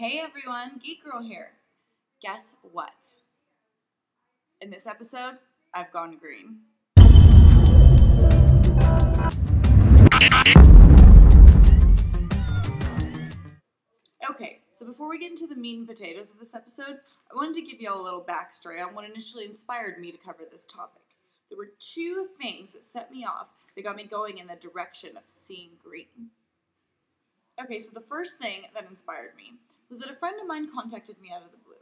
Hey everyone, Geek Girl here. Guess what? In this episode, I've gone green. Okay, so before we get into the meat and potatoes of this episode, I wanted to give you all a little backstory on what initially inspired me to cover this topic. There were two things that set me off that got me going in the direction of seeing green. Okay, so the first thing that inspired me was that a friend of mine contacted me out of the blue.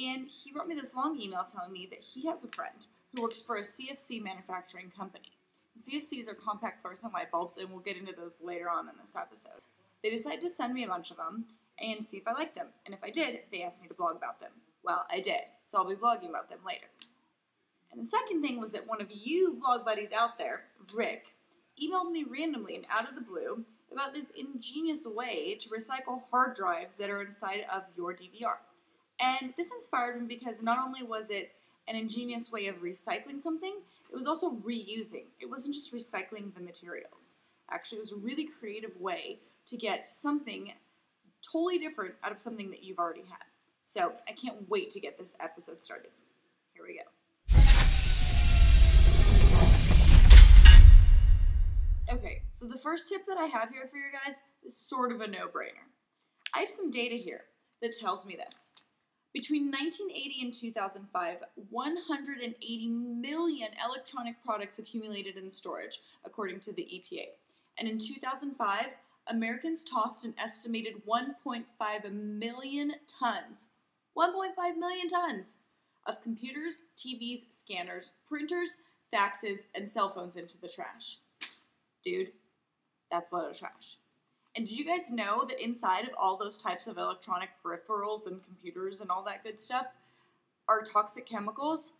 And he wrote me this long email telling me that he has a friend who works for a CFC manufacturing company. CFCs are compact fluorescent light bulbs, and we'll get into those later on in this episode. They decided to send me a bunch of them and see if I liked them. And if I did, they asked me to blog about them. Well, I did, so I'll be blogging about them later. And the second thing was that one of you blog buddies out there, Rick, emailed me randomly and out of the blue about this ingenious way to recycle hard drives that are inside of your DVR. And this inspired me because not only was it an ingenious way of recycling something, it was also reusing. It wasn't just recycling the materials. Actually, it was a really creative way to get something totally different out of something that you've already had. So I can't wait to get this episode started. Here we go. Okay, so the first tip that I have here for you guys is sort of a no-brainer. I have some data here that tells me this. Between 1980 and 2005, 180 million electronic products accumulated in storage, according to the EPA. And in 2005, Americans tossed an estimated 1.5 million tons, 1.5 million tons of computers, TVs, scanners, printers, faxes, and cell phones into the trash. Dude, that's a lot of trash. And did you guys know that inside of all those types of electronic peripherals and computers and all that good stuff are toxic chemicals?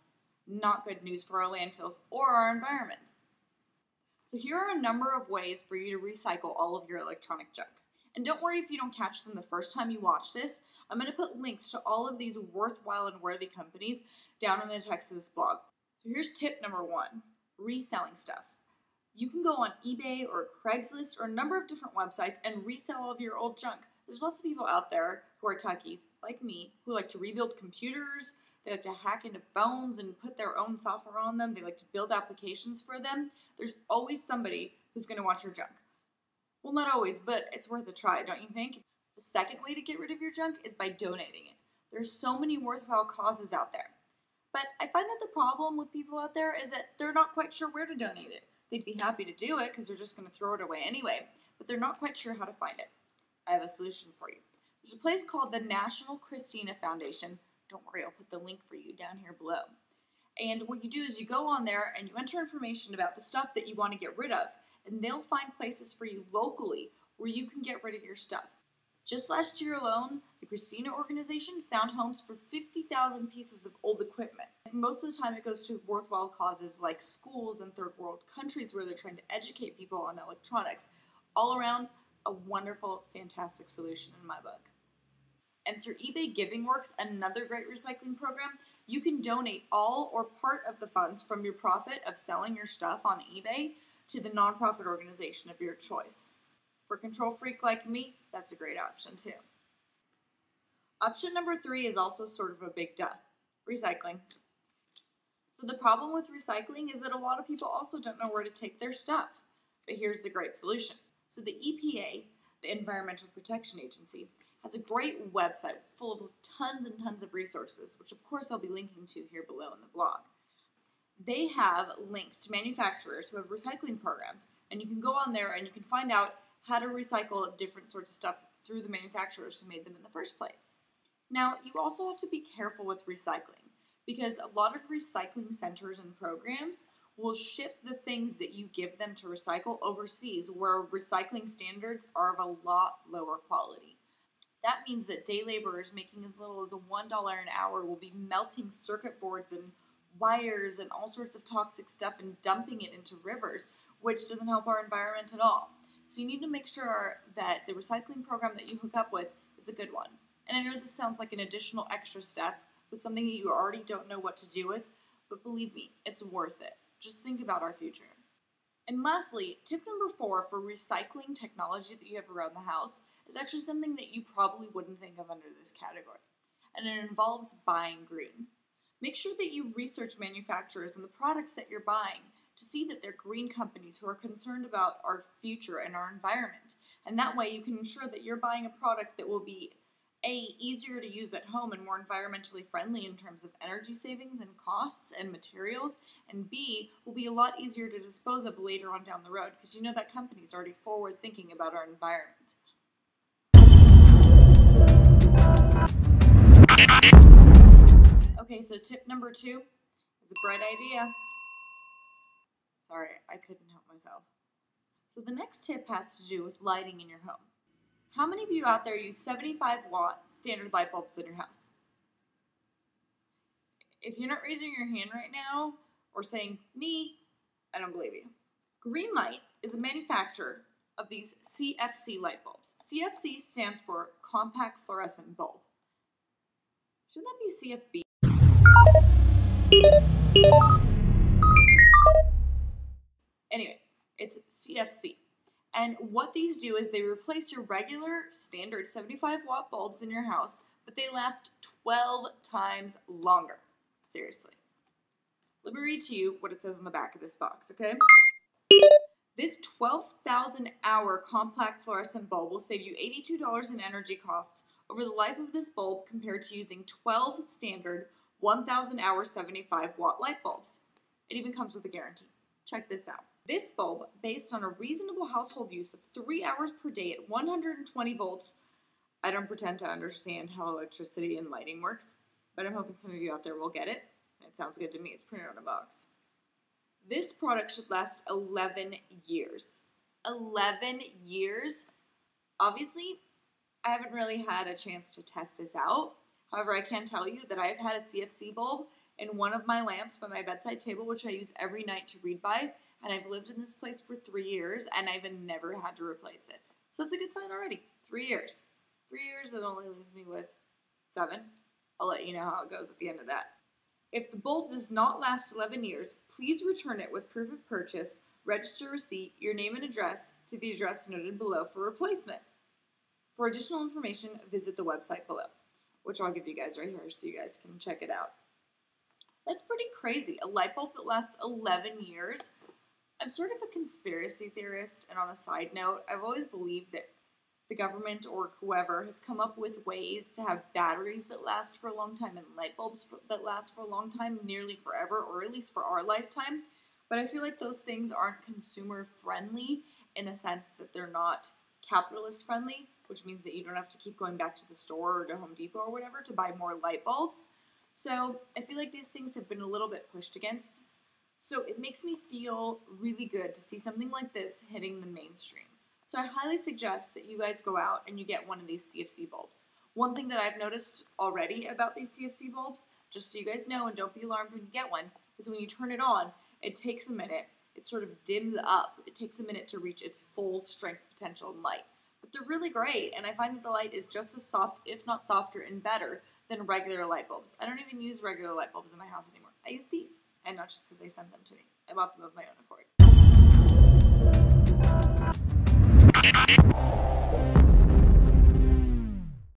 Not good news for our landfills or our environment. So here are a number of ways for you to recycle all of your electronic junk. And don't worry if you don't catch them the first time you watch this. I'm going to put links to all of these worthwhile and worthy companies down in the text of this blog. So here's tip number 1, reselling stuff. You can go on eBay or Craigslist or a number of different websites and resell all of your old junk. There's lots of people out there who are techies, like me, who like to rebuild computers. They like to hack into phones and put their own software on them. They like to build applications for them. There's always somebody who's going to want your junk. Well, not always, but it's worth a try, don't you think? The second way to get rid of your junk is by donating it. There's so many worthwhile causes out there. But I find that the problem with people out there is that they're not quite sure where to donate it. They'd be happy to do it because they're just going to throw it away anyway, but they're not quite sure how to find it. I have a solution for you. There's a place called the National Christina Foundation. Don't worry, I'll put the link for you down here below. And what you do is you go on there and you enter information about the stuff that you want to get rid of, and they'll find places for you locally where you can get rid of your stuff. Just last year alone, the Christina organization found homes for 50,000 pieces of old equipment. Most of the time it goes to worthwhile causes like schools in third world countries where they're trying to educate people on electronics. All around, a wonderful, fantastic solution in my book. And through eBay Giving Works, another great recycling program, you can donate all or part of the funds from your profit of selling your stuff on eBay to the nonprofit organization of your choice. For a control freak like me, that's a great option too. Option number 3 is also sort of a big duh. Recycling. So the problem with recycling is that a lot of people also don't know where to take their stuff. But here's the great solution. So the EPA, the Environmental Protection Agency, has a great website full of tons and tons of resources, which of course I'll be linking to here below in the blog. They have links to manufacturers who have recycling programs, and you can go on there and you can find out how to recycle different sorts of stuff through the manufacturers who made them in the first place. Now, you also have to be careful with recycling because a lot of recycling centers and programs will ship the things that you give them to recycle overseas where recycling standards are of a lot lower quality. That means that day laborers making as little as $1 an hour will be melting circuit boards and wires and all sorts of toxic stuff and dumping it into rivers, which doesn't help our environment at all. So you need to make sure that the recycling program that you hook up with is a good one. And I know this sounds like an additional extra step with something that you already don't know what to do with, but believe me, it's worth it. Just think about our future. And lastly, tip number 4 for recycling technology that you have around the house is actually something that you probably wouldn't think of under this category, and it involves buying green. Make sure that you research manufacturers and the products that you're buying to see that they're green companies who are concerned about our future and our environment. And that way you can ensure that you're buying a product that will be A, easier to use at home and more environmentally friendly in terms of energy savings and costs and materials, and B, will be a lot easier to dispose of later on down the road because you know that company's already forward thinking about our environment. Okay, so tip number 2 is a bright idea. Sorry, I couldn't help myself. So the next tip has to do with lighting in your home. How many of you out there use 75-watt standard light bulbs in your house? If you're not raising your hand right now or saying, me, I don't believe you. Greenlight is a manufacturer of these CFC light bulbs. CFC stands for compact fluorescent bulb. Shouldn't that be CFB? Anyway, it's CFC. And what these do is they replace your regular standard 75-watt bulbs in your house, but they last 12 times longer. Seriously. Let me read to you what it says on the back of this box, okay? This 12,000-hour compact fluorescent bulb will save you $82 in energy costs over the life of this bulb compared to using 12 standard 1,000-hour 75-watt light bulbs. It even comes with a guarantee. Check this out. This bulb, based on a reasonable household use of 3 hours per day at 120 volts, I don't pretend to understand how electricity and lighting works, but I'm hoping some of you out there will get it. It sounds good to me. It's printed on a box. This product should last 11 years. 11 years? Obviously, I haven't really had a chance to test this out. However, I can tell you that I've had a CFC bulb in one of my lamps by my bedside table, which I use every night to read by, and I've lived in this place for 3 years, and I've never had to replace it. So it's a good sign already. 3 years. 3 years, it only leaves me with 7. I'll let you know how it goes at the end of that. If the bulb does not last 11 years, please return it with proof of purchase, register receipt, your name and address to the address noted below for replacement. For additional information, visit the website below, which I'll give you guys right here so you guys can check it out. That's pretty crazy. A light bulb that lasts 11 years. I'm sort of a conspiracy theorist, and on a side note, I've always believed that the government or whoever has come up with ways to have batteries that last for a long time and light bulbs that last for a long time, nearly forever, or at least for our lifetime. But I feel like those things aren't consumer friendly in the sense that they're not capitalist friendly, which means that you don't have to keep going back to the store or to Home Depot or whatever to buy more light bulbs. So I feel like these things have been a little bit pushed against. So it makes me feel really good to see something like this hitting the mainstream. So I highly suggest that you guys go out and you get one of these CFC bulbs. One thing that I've noticed already about these CFC bulbs, just so you guys know and don't be alarmed when you get one, is when you turn it on, it takes a minute. It sort of dims up. It takes a minute to reach its full strength potential and light. But they're really great, and I find that the light is just as soft, if not softer, and better than regular light bulbs. I don't even use regular light bulbs in my house anymore. I use these, and not just because they sent them to me. I bought them of my own accord.